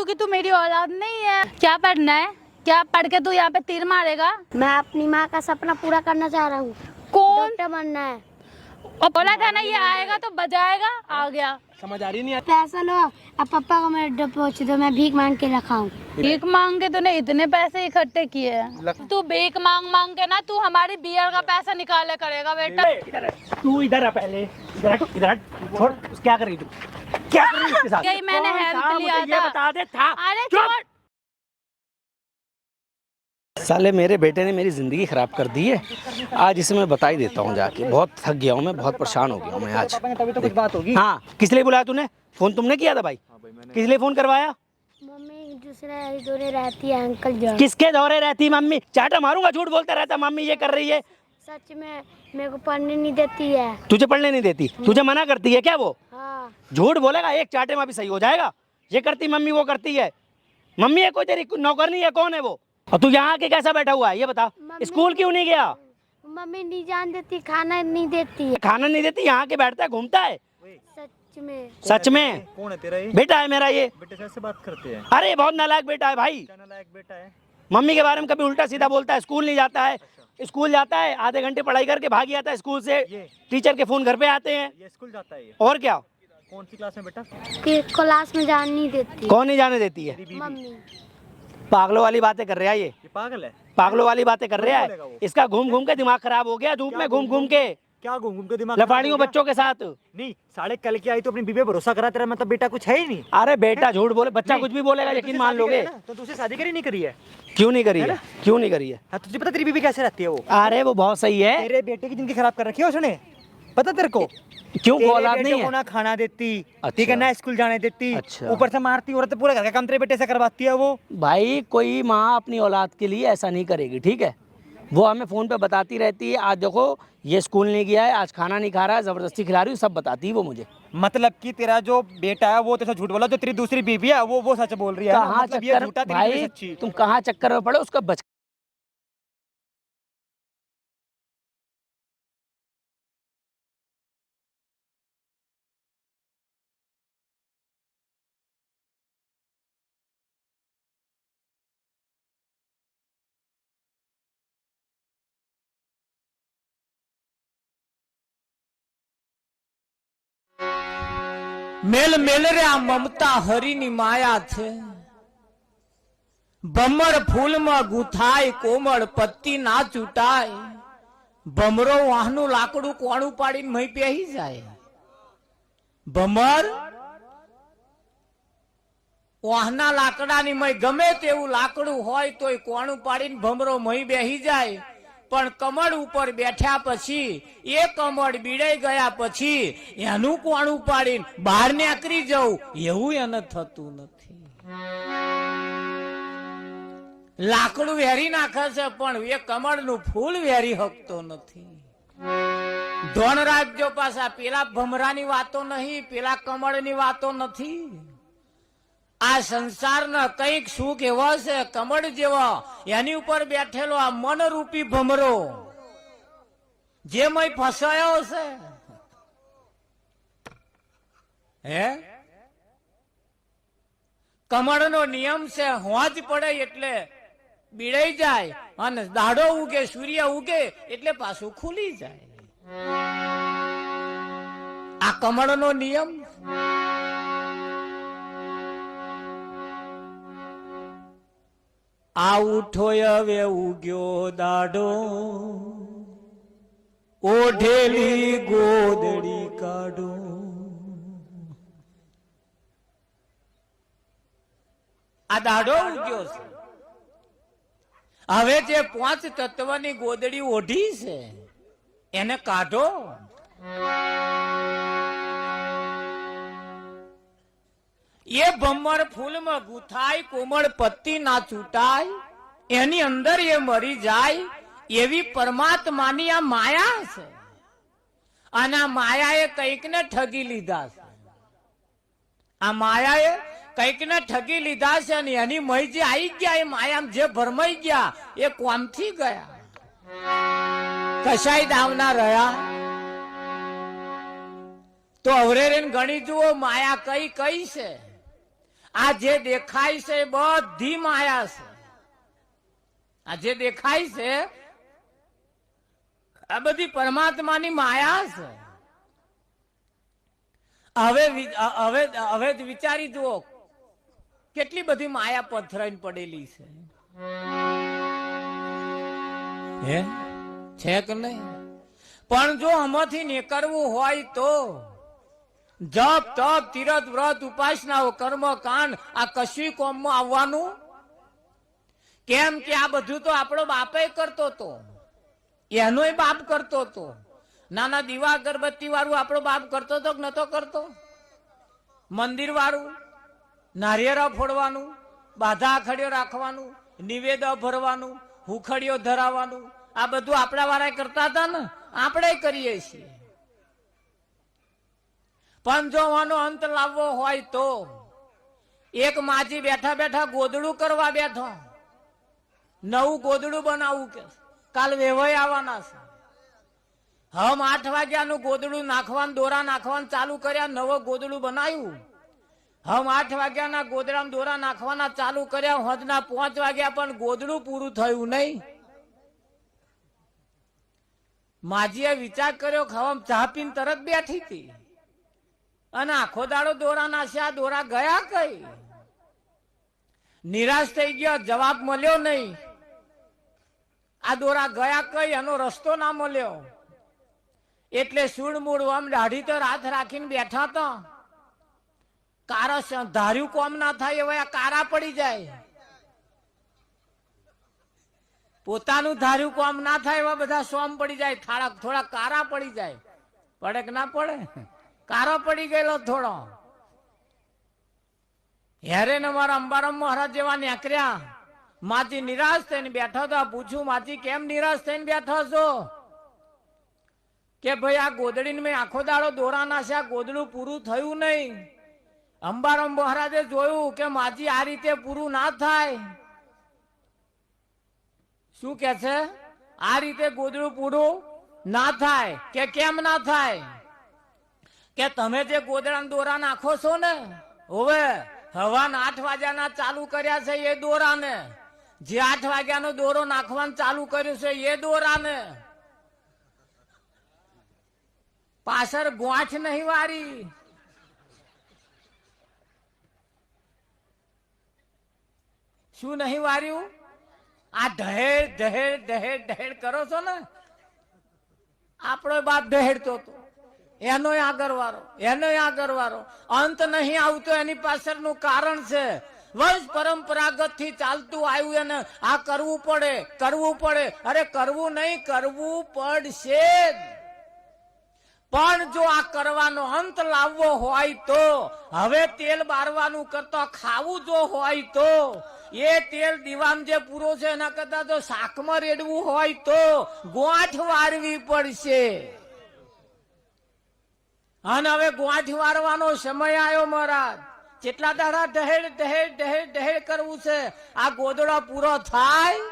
तू कि तू मेरी औलाद नहीं है। क्या पढ़ना है? क्या पढ़ के तू यहाँ पे तीर मारेगा? मैं अपनी माँ का सपना पूरा करना चाह रहा हूँ। कौन? डॉक्टर बनना है। और बोला था ना ये आएगा तो बजाएगा। आ गया। समझ आ रही नहीं? पैसा लो, अब पापा को मेरे डर पहुँच दो, मैं भीख मांग के रखा हूँ। भीख मांग के तूने इतने पैसे इकट्ठे किए हैं। तू भीख मांग मांग के ना तू हमारी बीयर का पैसा निकाले करेगा बेटा। तू इधर आ पहले, इधर छोड़। क्या कर रही तू? क्या कर रही इसके साथ? यही मैंने हेल्प लिया मुझे ये था। बता दे था। अरे छोड़। साले मेरे बेटे ने मेरी जिंदगी खराब कर दी है। आज इसे मैं बता ही देता हूँ जाके। बहुत थक गया हूँ मैं, बहुत परेशान हो गया हूँ मैं आज। तभी तो कुछ बात होगी। हाँ, किस लिए बुलाया तूने? फोन तुमने किया था भाई? किस लिए फोन करवाया? मम्मी दूसरे दौरे रहती है अंकल जान। किसके दौरे रहती मम्मी? चाटा मारूंगा, झूठ बोलता रहता मम्मी ये कर रही है। सच में मेरे को पढ़ने नहीं देती है। तुझे पढ़ने नहीं देती? तुझे मना करती है क्या वो? हाँ। झूठ बोलेगा एक चाटे में भी सही हो जाएगा। ये करती मम्मी, वो करती है। मम्मी है कोई तेरी नौकर नहीं है? कौन है वो? और तू यहाँ के कैसा बैठा हुआ है ये बता? स्कूल क्यों नहीं गया? मम्मी नहीं जान देती, खाना नहीं देती है। खाना नहीं देती, यहाँ के बैठता है, घूमता है। सच में। सच में? कौन है तेरा ये? बेटा है मेरा ये। बेटे से ऐसे बात करते हैं? अरे बहुत नालायक बेटा है भाई। क्या नालायक बेटा है? मम्मी के बारे में कभी उल्टा सीधा बोलता है। स्कूल नहीं जाता है। स्कूल जाता है, आधे घंटे पढ़ाई करके भाग जाता है स्कूल से। टीचर के फोन घर पे आते हैं। ये स्कूल जाता है ये? और क्या? कौन सी क्लास में बेटा? कि क्लास में जान नहीं देती। कौन नहीं जाने देती है? मम्मी। पागलों वाली बातें कर रहा है ये पागल है? पागलों वाली बातें कर रहा बोलेगा है। वो? इसका घूम घूम के दिमाग खराब हो गया, धूप में घूम घूम के, क्या घूम घूम के दिमाग लफाड़ियों खराब हो बच्चों के साथ। गया? नहीं, साढ़े कल की आई तो अपनी बीबी पे भरोसा करा, तेरा मतलब बेटा कुछ है ही नहीं। अरे बेटा झूठ बोले, बच्चा कुछ भी बोलेगा यकीन मान लोगे। तो तुझसे शादी करी नहीं करी है? क्यों नहीं करी है? क्यों नहीं करी है? हाँ, तुझे पता तेरी बीबी कैसे रहती है वो? अरे वो बहुत सही है। तेरे बेटे की जिंदगी खराब कर रखी है उसने, पता तेरे को? क्यों तेरे औलाद बेटे नहीं को है? ना खाना देती, अच्छा। ठीक है, ना स्कूल जाने देती, अच्छा। ऊपर से मारती, औरत पूरे घर का काम तेरे बेटे से करवाती है वो। भाई कोई माँ अपनी औलाद के लिए ऐसा नहीं करेगी, ठीक है? वो हमें फोन पे बताती रहती है, आज देखो ये स्कूल नहीं गया है, आज खाना नहीं खा रहा है, जबरदस्ती खिला रही हूँ, सब बताती है वो मुझे। मतलब कि तेरा जो बेटा है वो तेरे से झूठ बोला, जो तेरी दूसरी बीवी है वो सच बोल रही है ना? कहाँ मतलब ये चक्कर झूठा, तेरी भाई, बीवी सच्ची। तुम कहाँ चक्कर में पड़े? उसका बच મેલ મેલ રે આ મમતા હરીની માયા છે ભમર ફૂલમાં ગુથાય કોમળ પત્તી ના ચૂટાય ભમરો વાહનું લાકડું કોણું પાડીને મહી પહેરી જાય ભમર વાહના લાકડાની મય ગમે તેવું લાકડું હોય તોય કોણું પાડીને ભમરો મહી બેહી જાય પણ કમળ ઉપર બેઠ્યા પછી એ કમળ બીડાઈ ગયા પછી એનું કોણું પાડીને બહાર નીકળી જવું એવું એને થતું નથી લાકડું વેરી નાખે છે પણ એ કમળનું ફૂલ વેરી શકતો નથી ધોન રાખજો પાછા પેલા ભમરાની વાતો નહીં, પેલા કમળની વાતો નથી. આ સંસારના કઈક સુખ એવો છે કમળ જેવો, એની ઉપર બેઠેલો આ મનરૂપી ભમરો જે મય ફસાયો છે હે. કમળનો નિયમ છે હોજ પડે એટલે બીડાઈ જાય અને દાડો ઉગે સૂર્ય ઉગે એટલે પાછું ખુલી જાય. આ કમળનો નિયમ. આ ઉઠો હવે ઉગ્યો દાડો, ઓઢેલી ગોદડી કાઢો. આ દાડો ઉગ્યો છે. હવે જે 5 તત્વની ગોદડી ઓઢી છે એને કાઢો. એ ભમર ફૂલમાં ગુથાય કોમળ પત્તી ના છૂટાય, એની અંદર એ મરી જાય એવી પરમાત્માની આ માયા છે. અને આ માયાએ કઈક ને ઠગી લીધા છે. આ માયાએ કઈક ને ઠગી લીધા છે અને એની મય જે આવી ગયા એ માયા જે ભરમાઈ ગયા એ કોમથી ગયા, કશાય દાવના રહ્યા. તો અવરે ગણી જુઓ માયા કઈ કઈ છે. આ જે દેખાય છે એ બધી માયા છે. આ જે દેખાય છે આ બધી પરમાત્માની માયા છે. હવે વિચારી જુઓ કેટલી બધી માયા પથરાઈને પડેલી છે. હે છે કે નહીં? પણ જો આમાંથી નીકળવું હોય તો જપ તપ તીરથ વ્રત ઉપાસનાઓ કર્મ કાંડ આ કશું કોમમાં આવવાનું કેમ કે આ બધું તો આપણો બાપે કરતો હતો, એનોય બાપ કરતો હતો. નાના દીવા અગરબત્તી વાળું આપણો બાપ કરતો હતો કે નતો કરતો? મંદિર વાળું નારિયેરા ફોડવાનું, બાધા આખડીઓ રાખવાનું, નિવેદ ભરવાનું, હુખડીઓ ધરાવવાનું, આ બધું આપણા વાળા કરતા હતા ને, આપણે કરીએ છીએ. પણ જો આનો અંત લાવવો હોય તો એક માજી બેઠા બેઠા ગોદડું કરવા બેઠો, નવું ગોદડું બનાવવું કે કાલ વેવાઈ આવવાના છે. હમ 8 વાગ્યાનું ગોદડું નાખવાનું, દોરા નાખવાનું ચાલુ કર્યા, નવો ગોદડું બનાવ્યું. હમ 8 વાગ્યાના ગોદડામાં દોરા નાખવાના ચાલુ કર્યા, હજના 5 વાગ્યા પણ ગોદડું પૂરું થયું નહીં. માજીએ વિચાર કર્યો કે હમ ચા પીને તરત બેઠી હતી અને આખો દાડો દોરા નાખ્યા, દોરા ગયા કઈ? નિરાશ થઈ ગયો, જવાબ મળ્યો નહીં. આ દોરા ગયા કઈ એનો રસ્તો ના મળ્યો. એટલે સુડમૂડ આમ દાઢી તો હાથ રાખીને બેઠા હતા. કારા ધાર્યું કોમ ના થાય હવે આ કારા પડી જાય. પોતાનું ધાર્યું કોમ ના થાય એવા બધા સોમ પડી જાય, થોડા કારા પડી જાય. પડે કે ના પડે? કારો પડી ગયેલો થોડો. હેરે ને મારા અંબારામ મહારાજ જેવા નીકળ્યા. માજી નિરાશ થઈને બેઠા હતા. પૂછું માજી કેમ નિરાશ થઈને બેઠા છો? કે ભાઈ આ ગોદડીને મેં આખો દાડો દોરા નાખ્યા, ગોદડું પૂરું થયું નહીં. અંબારામ મહારાજે જોયું કે માજી આ રીતે પૂરું ના થાય. શું કે છે? આ રીતે ગોદડું પૂરું ના થાય. કે કેમ ના થાય? કે તમે જે ગોદડા દોરા નાખો છો ને, હવે હવાના 8 વાગ્યાના ચાલુ કર્યા છે એ દોરાને, જે 8 વાગ્યાનો દોરો નાખવાનું ચાલુ કર્યું છે એ દોરાને પાછળ ગોઠ નહીં વારી. શું નહીં વાર્યું? આ ઢહેડ ઢહેડ ઢહેડ ઢહેડ કરો છો ને, આપણો બાપ ઢહેડતો હતો. એનોય આગળ વારો અંત નહીં આવતો. એની પાછળનું કારણ છે વંશ પરંપરાગત થી ચાલતું આવ્યું એને આ કરવું પડે. અરે કરવું નહીં, કરવું પડશે. પણ જો આ કરવાનો અંત લાવવો હોય તો હવે તેલ બારવાનું કરતા ખાવું જો હોય તો એ તેલ દીવામ જે પૂરો છે એના કરતા તો શાકમાં રેડવું હોય તો ગોઠ વારવી પડશે. અને હવે ગોઠ વારવાનો સમય આવ્યો મહારાજ. કેટલા દાડા ઢહેડ ઢહેડ ઢહેડ ઢહેડ કરવું છે? આ ગોદડો પૂરો થાય.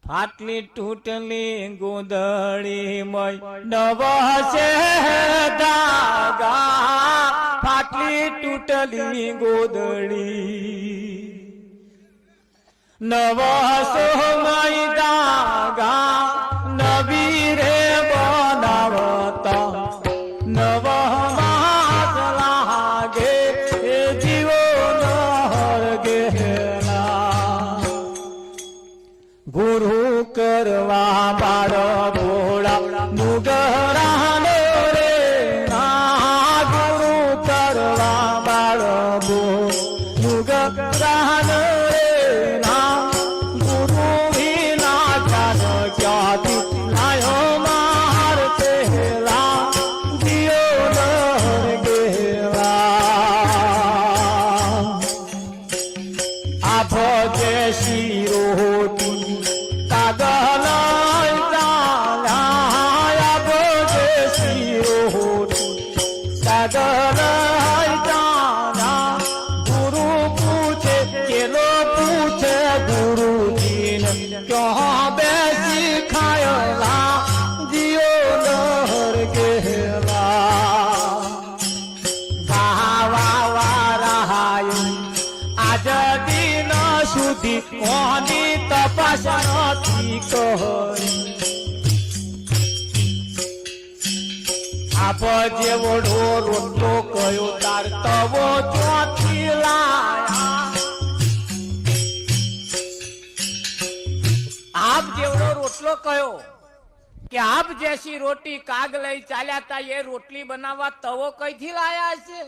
ફાટલી તૂટલી ગોદડી મય નવસે દાગા, ફાટલી તૂટલી ગોદડી નવસો મય દાગા, નવી રે બનાવતા નવ માસ લાગે જીવો નર ગેલા. ગુરુ કરવા બાળ ભોળા મુગરાનો રે ના, ગુરુ કરવા બાળ મુગરાનો રે ના, ગુરુ વિના ચાલ ક્યાંથી લાયો માર પહેલા દિયો નર ગેલા. આ ભજે શિરોટી કાગલ ચાલ્યા, ભજે શિરોટી કાગલ ચાલ્યા. ગુરુ પૂછે કેલો પૂછે ગુરુજીને ક્યાં બેસી ખાયલા દિયો નર ગેલા. કોની તપાસ નથી કહી આપ જેવડો રોટલો કયો તાર તવો ચોથી લાયા આપ જેવડો રોટલો કયો કે આપ જેસી રોટી કાગ લઈ ચાલ્યા તા એ રોટલી બનાવવા તવો કઈથી લાયા છે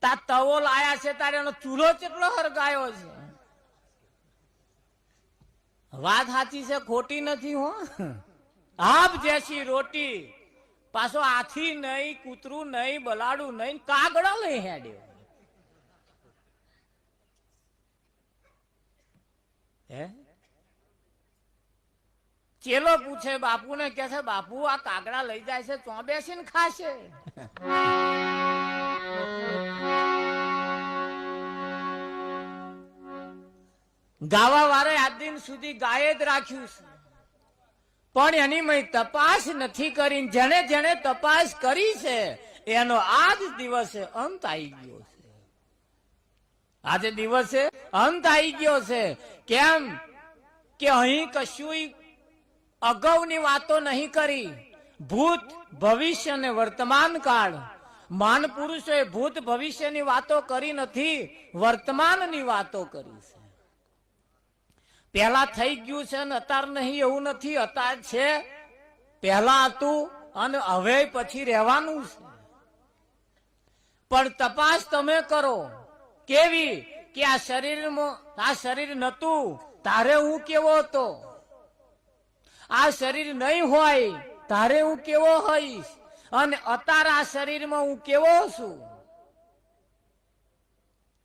તા તવો લાયા છે તારે એનો ચૂલો કેટલો હરગાયો છે વાત સાચી છે ખોટી નથી હો આપ જેસી રોટી પાછો હાથી નહીં કૂતરું નહીં બલાડું નહીં કાગડો લઈ હેડ્યો હે ચેલો પૂછે બાપુ ને કે છે બાપુ આ કાગડા લઈ જાય છે ચો બેસીને ખાશે ગાવા વાળે આજ દિન સુધી ગાય જ રાખ્યું છે પણ એની મેં તપાસ નથી કરી જેને જેને તપાસ કરી છે એનો આજ દિવસે અંત આવી ગયો છે આજે દિવસે અંત આવી ગયો છે કેમ કે અહીં કશું અગાઉની વાતો નહીં કરી ભૂત ભવિષ્ય ને વર્તમાન કાળ માન પુરુષોએ ભૂત ભવિષ્યની વાતો કરી નથી વર્તમાનની વાતો કરી છે પહેલા થઈ ગયું છે ને અત્યારે નહીં એવું નથી અત્યારે છે પહેલા હતું અને હવે પછી રહેવાનું છે પણ તપાસ તમે કરો કેવી કે આ શરીર નતું તારે હું કેવો હતો આ શરીર નહીં હોય તારે હું કેવો હોઈશ અને અત્યારે આ શરીરમાં હું કેવો છું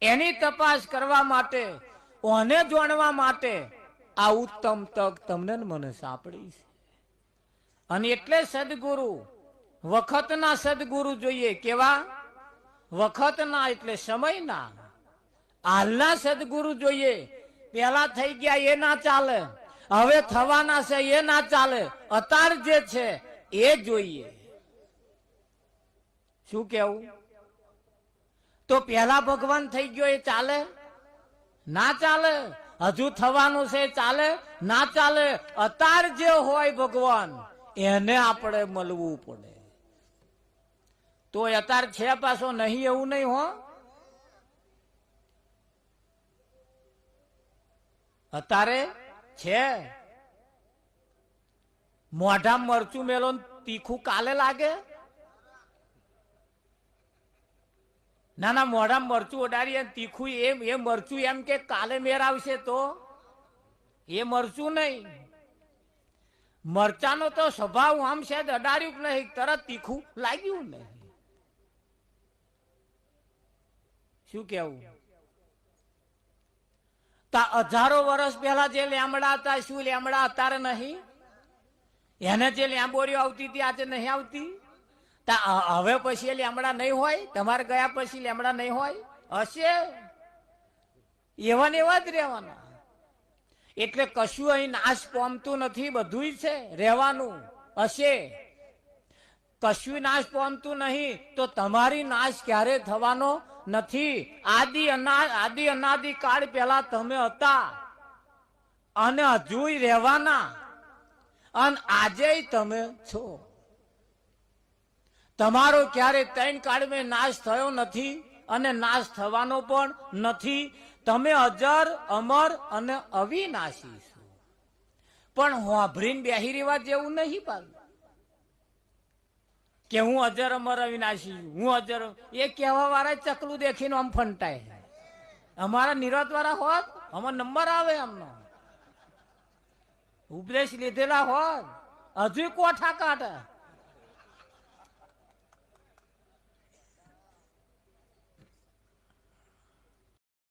એની તપાસ કરવા માટે ઓને જાણવા માટે આ ઉત્તમ તક તમને મને સાંપડી છે અને એટલે સદગુરુ વખતના સદગુરુ જોઈએ કેવા વખતના એટલે સમયના હાલના સદગુરુ જોઈએ પેલા થઈ ગયા એ ના ચાલે હવે થવાના છે એ ના ચાલે અત્યાર જે છે એ જોઈએ શું કેવું તો પેલા ભગવાન થઈ ગયો એ ચાલે ના ચાલે હજુ થવાનું છે ચાલે ના ચાલે અત્યાર જે હોય ભગવાન એને આપણે મળવું પડે તો અત્યાર છે પાછો નહીં એવું નહીં હો અત્યારે છે મોઢા મરચું મેલો તીખું કાલે લાગે ના ના મોઢા મરચું ઓડારી તીખું એ મરચું એમ કે કાલે મેર આવશે તો એ મરચું નહીં મરચાનો તો સ્વભાવ આમ છે અડાર્યું નહીં તરત તીખું લાગ્યું નહીં શું કેવું હજારો વર્ષ પહેલા જે લેમડા હતા શું લેમડા અત્યારે નહીં એને જે લેમ્બોરીઓ આવતી હતી આજે નહીં આવતી હવે પછી લેમડા નહીં હોય તમારે ગયા પછી લેમડા નહીં હોય હશે એવા ને એવા જ રહેવાના એટલે કશું અહીં નાશ પામતું નથી બધું છે રહેવાનું હશે કશું નાશ પામતું નહીં તો તમારી નાશ ક્યારે થવાનો નથી આદિ અનાદિ કાળ પહેલા તમે હતા અને હજુ રહેવાના અને આજે તમે છો તમારો ક્યારે ત્રણ કાળમાં નાશ થયો નથી અને નાશ થવાનો પણ નથી તમે અજર અમર અને અવિનાશી છો પણ હોભરીને બેહી રહેવા જેવું નહીં પાછું કે હું અજર અમર અવિનાશી છું હું અજર એ કહેવા વાળા ચકલું દેખીને આમ ફંટાય અમારા નિરત વાળા હોત અમારો નંબર આવે એમનો ઉપદેશ લીધેલા હોત હજુ કોઠા કાઢે